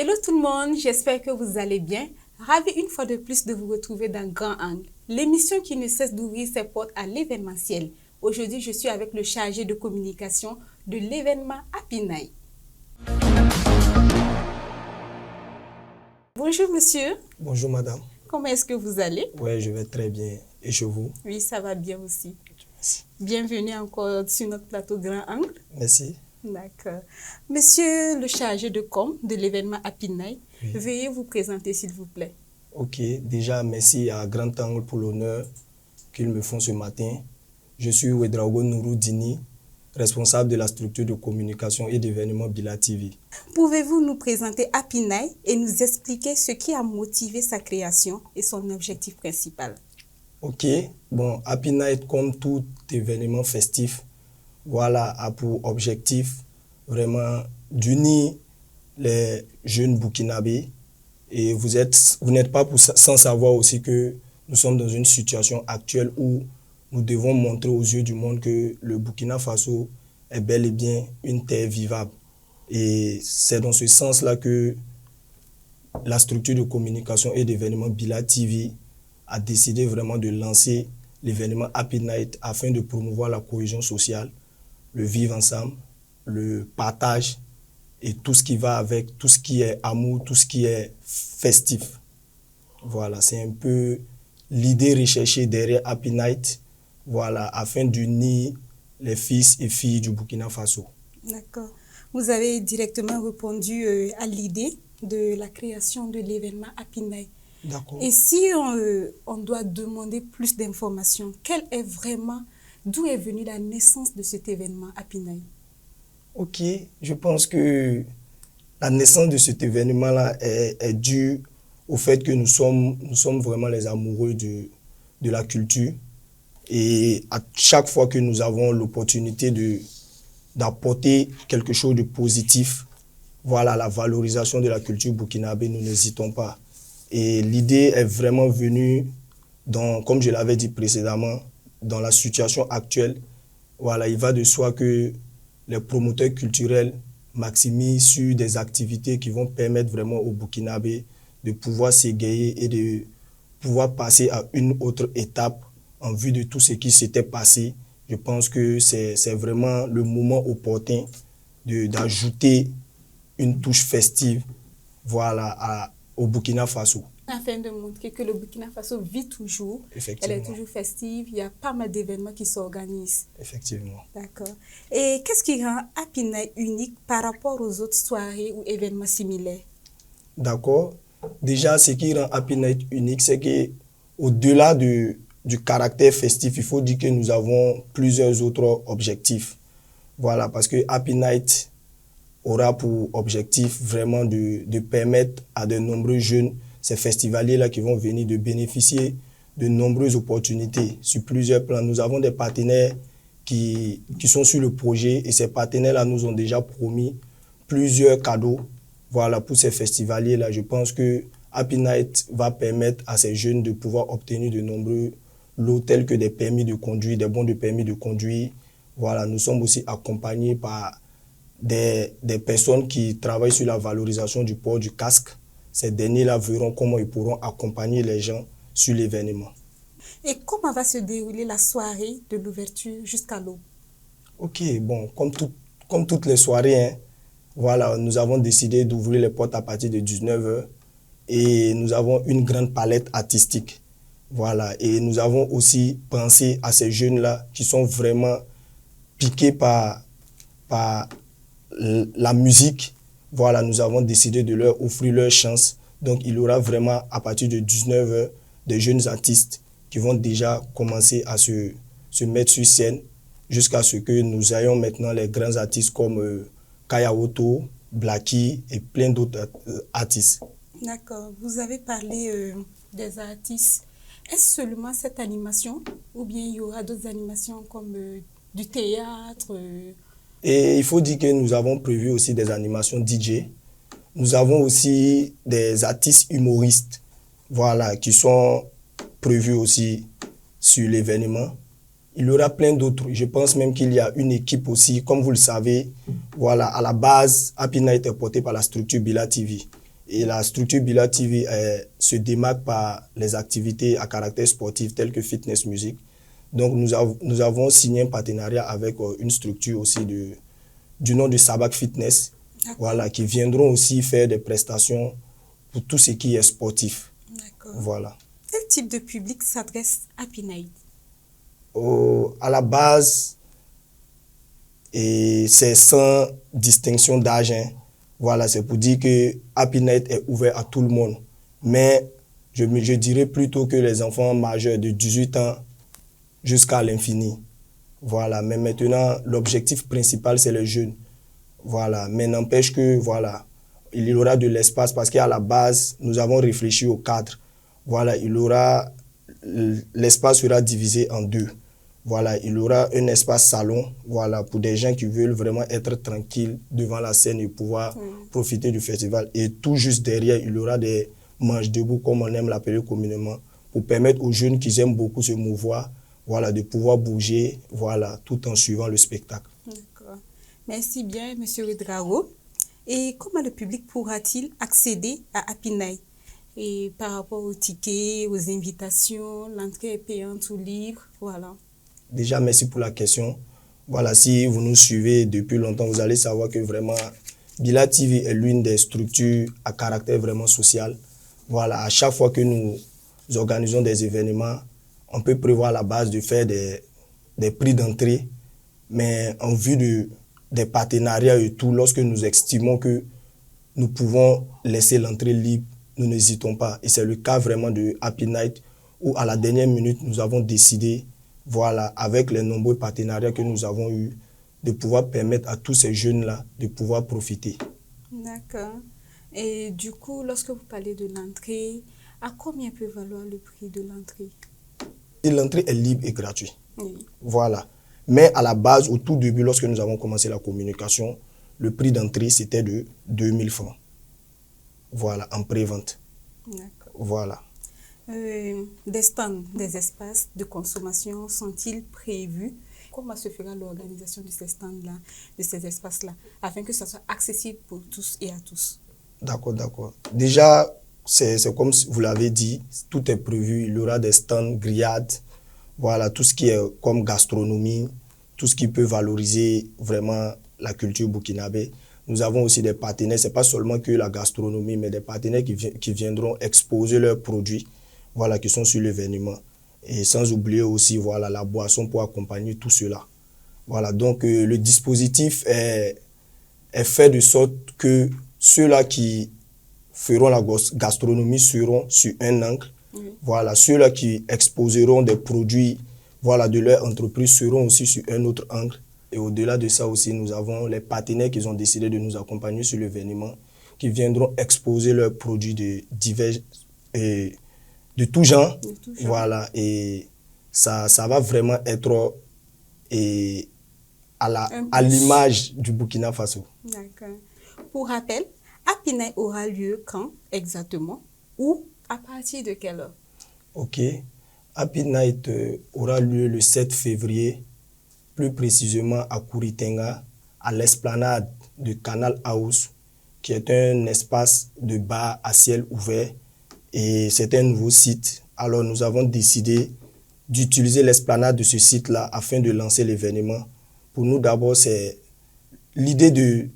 Hello tout le monde, j'espère que vous allez bien. Ravi une fois de plus de vous retrouver dans Grand Angle, l'émission qui ne cesse d'ouvrir ses portes à l'événementiel. Aujourd'hui, je suis avec le chargé de communication de l'événement Happy Night. Bonjour monsieur. Bonjour madame. Comment est-ce que vous allez? Oui, je vais très bien. Et chez vous? Oui, ça va bien aussi. Merci. Bienvenue encore sur notre plateau Grand Angle. Merci. D'accord. Monsieur le chargé de com de l'événement Happy Night, Oui. veuillez vous présenter s'il vous plaît. Ok, déjà merci à Grand Angle pour l'honneur qu'ils me font ce matin. Je suis Ouedraogo Nouroudini, responsable de la structure de communication et d'événements Bila TV. Pouvez-vous nous présenter Happy Night et nous expliquer ce qui a motivé sa création et son objectif principal? Ok, bon, Happy Night, comme tout événement festif, voilà, a pour objectif vraiment d'unir les jeunes burkinabés. Et vous n'êtes pas sans savoir aussi que nous sommes dans une situation actuelle où nous devons montrer aux yeux du monde que le Burkina Faso est bel et bien une terre vivable. Et c'est dans ce sens-là que la structure de communication et d'événements Bila TV a décidé vraiment de lancer l'événement Happy Night afin de promouvoir la cohésion sociale, le vivre ensemble, le partage et tout ce qui va avec, tout ce qui est amour, tout ce qui est festif. Voilà, c'est un peu l'idée recherchée derrière Happy Night, voilà, afin d'unir les fils et filles du Burkina Faso. D'accord. Vous avez directement répondu à l'idée de la création de l'événement Happy Night. D'accord. Et si on doit demander plus d'informations, d'où est venue la naissance de cet événement Happy Night? Ok, je pense que la naissance de cet événement-là est due au fait que nous sommes vraiment les amoureux de la culture. Et à chaque fois que nous avons l'opportunité d'apporter quelque chose de positif, voilà, la valorisation de la culture burkinabé, nous n'hésitons pas. Et l'idée est vraiment venue, comme je l'avais dit précédemment, dans la situation actuelle. Voilà, il va de soi que les promoteurs culturels maximisent sur des activités qui vont permettre vraiment aux Burkinabés de pouvoir s'égayer et de pouvoir passer à une autre étape en vue de tout ce qui s'était passé. Je pense que c'est vraiment le moment opportun d'ajouter une touche festive, voilà, au Burkina Faso. Afin de montrer que le Burkina Faso vit toujours, elle est toujours festive, il y a pas mal d'événements qui s'organisent. Effectivement. D'accord. Et qu'est-ce qui rend Happy Night unique par rapport aux autres soirées ou événements similaires? D'accord. Déjà, ce qui rend Happy Night unique, c'est qu'au-delà du caractère festif, il faut dire que nous avons plusieurs autres objectifs. Voilà, parce que Happy Night aura pour objectif vraiment de permettre à de nombreux jeunes, ces festivaliers-là qui vont venir, de bénéficier de nombreuses opportunités sur plusieurs plans. Nous avons des partenaires qui sont sur le projet et ces partenaires-là nous ont déjà promis plusieurs cadeaux, voilà, pour ces festivaliers-là. Je pense que Happy Night va permettre à ces jeunes de pouvoir obtenir de nombreux lots tels que des permis de conduire, des bons de permis de conduire. Voilà, nous sommes aussi accompagnés par des personnes qui travaillent sur la valorisation du port du casque. Ces derniers-là verront comment ils pourront accompagner les gens sur l'événement. Et comment va se dérouler la soirée de l'ouverture jusqu'à l'aube? Ok, bon, comme toutes les soirées, hein, voilà, nous avons décidé d'ouvrir les portes à partir de 19h et nous avons une grande palette artistique. Voilà, et nous avons aussi pensé à ces jeunes-là qui sont vraiment piqués par la musique. Voilà, nous avons décidé de leur offrir leur chance. Donc, il y aura vraiment, à partir de 19h, des jeunes artistes qui vont déjà commencer à se mettre sur scène jusqu'à ce que nous ayons maintenant les grands artistes comme Kaya Oto, Blacky et plein d'autres artistes. D'accord. Vous avez parlé des artistes. Est-ce seulement cette animation ou bien il y aura d'autres animations comme du théâtre? Et il faut dire que nous avons prévu aussi des animations DJ. Nous avons aussi des artistes humoristes, voilà, qui sont prévus aussi sur l'événement. Il y aura plein d'autres. Je pense même qu'il y a une équipe aussi, comme vous le savez. Voilà, à la base, Happy Night est porté par la structure Bila TV. Et la structure Bila TV se démarque par les activités à caractère sportif telles que fitness music. Donc nous avons signé un partenariat avec une structure aussi du nom de Sabac Fitness, voilà, qui viendront aussi faire des prestations pour tout ce qui est sportif. Voilà. Quel type de public s'adresse Happy Night? À la base, et c'est sans distinction d'âge. Hein. Voilà, c'est pour dire que Happy Night est ouvert à tout le monde. Mais je dirais plutôt que les enfants majeurs de 18 ans jusqu'à l'infini. Voilà, mais maintenant, l'objectif principal, c'est les jeunes. Voilà, mais n'empêche que, voilà, il y aura de l'espace parce qu'à la base, nous avons réfléchi au cadre. Voilà, l'espace sera divisé en deux. Voilà, il y aura un espace salon, voilà, pour des gens qui veulent vraiment être tranquilles devant la scène et pouvoir profiter du festival. Et tout juste derrière, il y aura des manches debout, comme on aime l'appeler communément, pour permettre aux jeunes qui aiment beaucoup se mouvoir, voilà, de pouvoir bouger, voilà, tout en suivant le spectacle. D'accord. Merci bien, M. Ouédraogo. Et comment le public pourra-t-il accéder à Happy Night? Et par rapport aux tickets, aux invitations, l'entrée est payante ou libre, voilà. Déjà, merci pour la question. Voilà, si vous nous suivez depuis longtemps, vous allez savoir que vraiment, Bila TV est l'une des structures à caractère vraiment social. Voilà, à chaque fois que nous organisons des événements, on peut prévoir à la base de faire des prix d'entrée, mais en vue des partenariats et tout, lorsque nous estimons que nous pouvons laisser l'entrée libre, nous n'hésitons pas. Et c'est le cas vraiment de Happy Night, où à la dernière minute, nous avons décidé, voilà, avec les nombreux partenariats que nous avons eus, de pouvoir permettre à tous ces jeunes-là de pouvoir profiter. D'accord. Et du coup, lorsque vous parlez de l'entrée, à combien peut valoir le prix de l'entrée? L'entrée est libre et gratuite. Oui. Voilà. Mais à la base, au tout début, lorsque nous avons commencé la communication, le prix d'entrée, c'était de 2000 francs. Voilà, en pré-vente. D'accord. Voilà. Des stands, des espaces de consommation sont-ils prévus? Comment se fera l'organisation de ces stands-là, de ces espaces-là, afin que ça soit accessible pour tous et à tous? D'accord, d'accord. Déjà, c'est comme vous l'avez dit, tout est prévu. Il y aura des stands, grillades, voilà, tout ce qui est comme gastronomie, tout ce qui peut valoriser vraiment la culture burkinabé. Nous avons aussi des partenaires, ce n'est pas seulement que la gastronomie, mais des partenaires qui viendront exposer leurs produits, voilà, qui sont sur l'événement. Et sans oublier aussi, voilà, la boisson pour accompagner tout cela. Voilà, donc le dispositif est fait de sorte que ceux-là qui feront la gastronomie seront sur un angle. Voilà, ceux-là qui exposeront des produits, voilà, de leur entreprise seront aussi sur un autre angle. Et au-delà de ça aussi, nous avons les partenaires qui ont décidé de nous accompagner sur l'événement, qui viendront exposer leurs produits de divers et de tout genre. Voilà, et ça va vraiment être à l'image du Burkina Faso. D'accord. Pour rappel, Happy Night aura lieu quand exactement? Ou à partir de quelle heure? Ok. Happy Night aura lieu le 7 février, plus précisément à Kouritenga, à l'esplanade de Canal House, qui est un espace de bar à ciel ouvert. Et c'est un nouveau site. Alors nous avons décidé d'utiliser l'esplanade de ce site-là afin de lancer l'événement. Pour nous d'abord, c'est l'idée de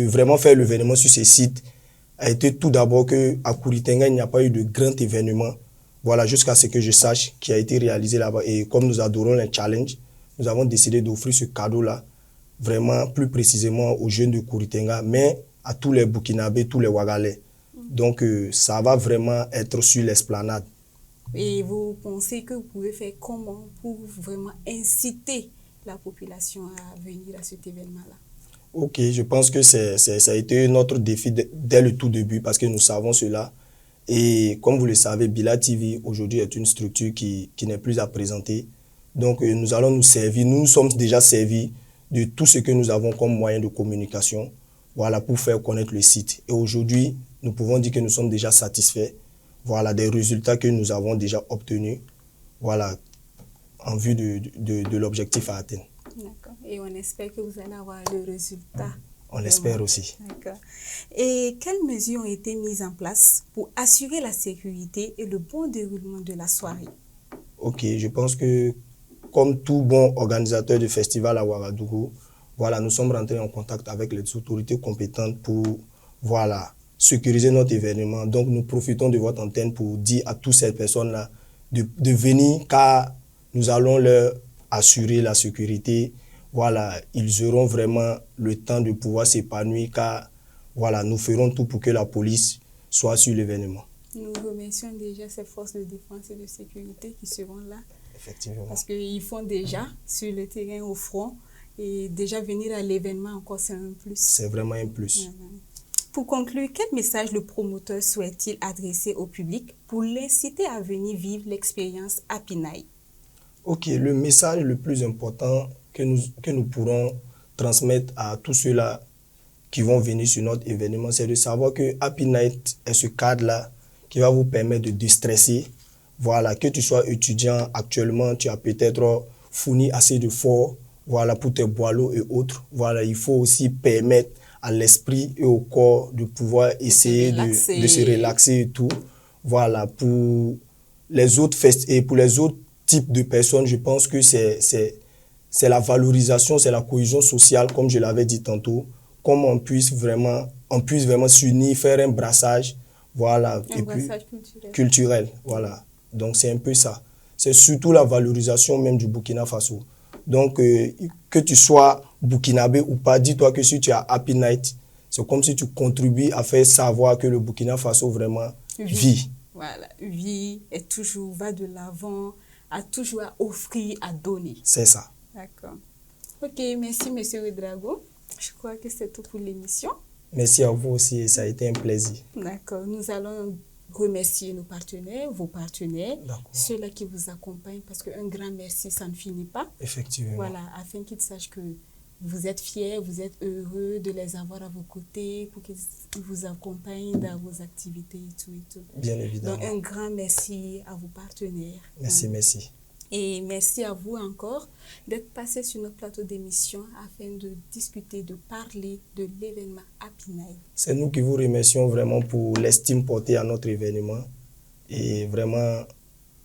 vraiment faire l'événement sur ce site a été tout d'abord qu'à Kouritenga, il n'y a pas eu de grand événement. Voilà, jusqu'à ce que je sache, qui a été réalisé là-bas. Et comme nous adorons les challenges, nous avons décidé d'offrir ce cadeau-là, vraiment plus précisément aux jeunes de Kouritenga, mais à tous les Burkinabés, tous les Ouagalais. Donc, ça va vraiment être sur l'esplanade. Et vous pensez que vous pouvez faire comment pour vraiment inciter la population à venir à cet événement-là? Ok, je pense que ça a été notre défi dès le tout début parce que nous savons cela. Et comme vous le savez, Bila TV aujourd'hui est une structure qui n'est plus à présenter. Donc nous allons nous servir, nous sommes déjà servis de tout ce que nous avons comme moyen de communication, voilà, pour faire connaître le site. Et aujourd'hui, nous pouvons dire que nous sommes déjà satisfaits, voilà, des résultats que nous avons déjà obtenus, voilà, en vue de l'objectif à atteindre. D'accord. Et on espère que vous allez avoir le résultat On l'espère aussi. D'accord. Et quelles mesures ont été mises en place pour assurer la sécurité et le bon déroulement de la soirée? Ok, je pense que comme tout bon organisateur de festival à Ouagadougou, voilà, nous sommes rentrés en contact avec les autorités compétentes pour voilà, sécuriser notre événement. Donc nous profitons de votre antenne pour dire à toutes ces personnes-là de venir car nous allons leur assurer la sécurité. Voilà, ils auront vraiment le temps de pouvoir s'épanouir car voilà, nous ferons tout pour que la police soit sur l'événement. Nous remercions déjà ces forces de défense et de sécurité qui seront là. Effectivement. Parce qu'ils font déjà sur le terrain au front et déjà venir à l'événement encore c'est un plus. C'est vraiment un plus. Pour conclure, quel message le promoteur souhaite-t-il adresser au public pour l'inciter à venir vivre l'expérience Happy Night? Ok, le message le plus important que nous pourrons transmettre à tous ceux-là qui vont venir sur notre événement, c'est de savoir que Happy Night est ce cadre-là qui va vous permettre de déstresser. Voilà, que tu sois étudiant actuellement, tu as peut-être fourni assez d'efforts voilà, pour tes boileaux et autres. Voilà, il faut aussi permettre à l'esprit et au corps de pouvoir essayer de se relaxer et tout. Voilà, pour les autres fêtes et pour les autres types de personnes, je pense que c'est la valorisation, c'est la cohésion sociale, comme je l'avais dit tantôt, comme on puisse vraiment s'unir, faire un brassage, voilà, Un brassage culturel, voilà. Donc c'est un peu ça. C'est surtout la valorisation même du Burkina Faso. Donc que tu sois burkinabé ou pas, dis-toi que si tu as Happy Night, c'est comme si tu contribues à faire savoir que le Burkina Faso vraiment vit. Voilà, vit et toujours va de l'avant, a toujours à offrir, à donner. C'est ça. D'accord. Ok, merci Monsieur Ouedraogo. Je crois que c'est tout pour l'émission. Merci à vous aussi, ça a été un plaisir. D'accord, nous allons remercier nos partenaires, vos partenaires, ceux-là qui vous accompagnent, parce qu'un grand merci, ça ne finit pas. Effectivement. Voilà, afin qu'ils sachent que vous êtes fiers, vous êtes heureux de les avoir à vos côtés, pour qu'ils vous accompagnent dans vos activités et tout et tout. Bien évidemment. Donc un grand merci à vos partenaires. Merci, merci. Et merci à vous encore d'être passé sur notre plateau d'émission afin de discuter, de parler de l'événement Happy Night. C'est nous qui vous remercions vraiment pour l'estime portée à notre événement. Et vraiment,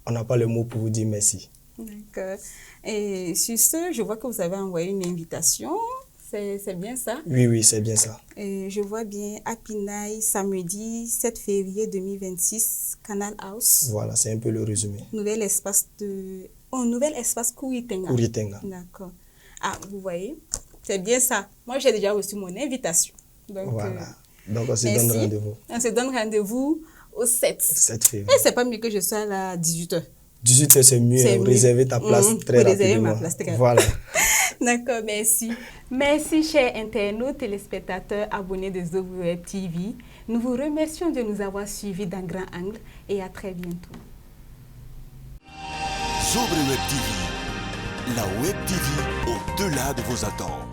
on n'a pas le mot pour vous dire merci. D'accord. Et sur ce, je vois que vous avez envoyé une invitation. C'est bien ça? Oui, c'est bien ça. Et je vois bien Happy Night, samedi 7 février 2026, Canal House. Voilà, c'est un peu le résumé. Nouvel espace Kouritenga. Kouritenga. D'accord. Ah, vous voyez, c'est bien ça. Moi, j'ai déjà reçu mon invitation. Donc, voilà. Donc, on se donne rendez-vous. On se donne rendez-vous au 7 février. Et c'est pas mieux que je sois là à 18h. 18h, c'est mieux. Réserver ta place très rapidement. Ma place, voilà. D'accord, merci. Merci, chers internautes, téléspectateurs, abonnés de Zobo Web TV. Nous vous remercions de nous avoir suivis d'un grand angle et à très bientôt. Zobo Web TV, la Web TV au-delà de vos attentes.